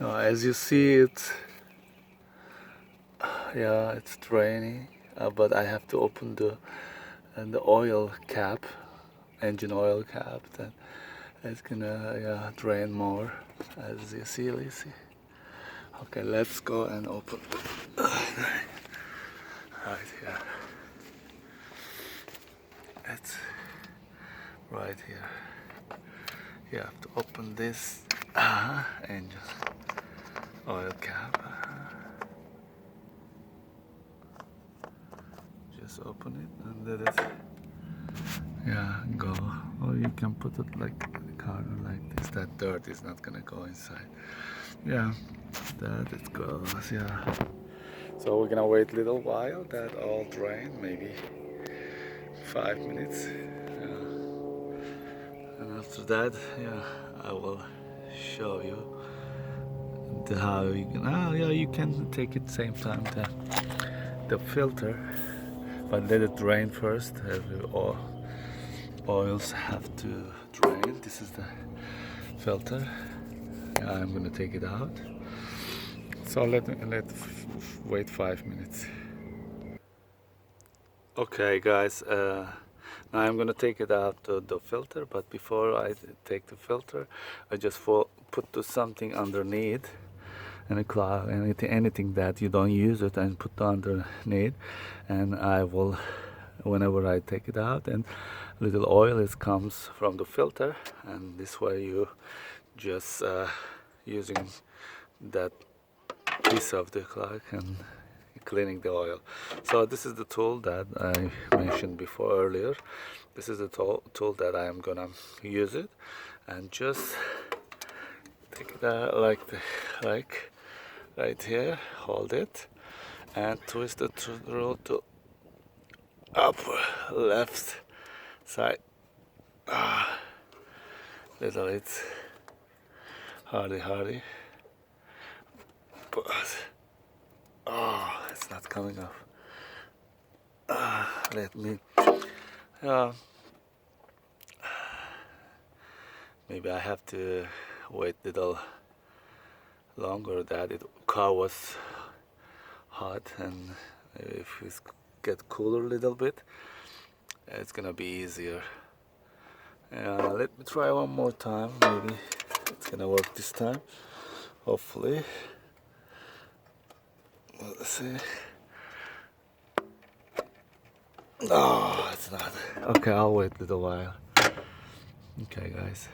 As you see, it's draining, but I have to open the oil cap, engine oil cap. Then it's gonna drain more. As you see, let's see. Okay, let's go and open right here. It's right here. You have to open this engine oil cap. Just open it and let it go. Or you can put it like the car like this. That dirt is not gonna go inside. That it goes. So we're gonna wait a little while that all drain, maybe 5 minutes. And after that, I will show you how you can. You can take it same time the filter, but let it drain first. All oils have to drain. This is the filter. I'm gonna take it out. So let wait 5 minutes. Okay, guys. Now I'm gonna take it out the filter. But before I take the filter, I just put something underneath, and a cloth, anything that you don't use it, and put underneath. And I will, whenever I take it out, and little oil comes from the filter, and this way you just using that piece of the cloth and cleaning the oil. So this is the tool that I mentioned before earlier. This is the tool that I am gonna use it, and just take it out like right here, hold it and twist it through to upper left side. Little it's hardy, but it's not coming off. Let me maybe I have to wait a little longer that car was hot, and if it get cooler a little bit, it's gonna be easier. Let me try one more time. Maybe it's gonna work this time, hopefully. Let's see. No, it's not. Okay, I'll wait a little while. Okay, guys.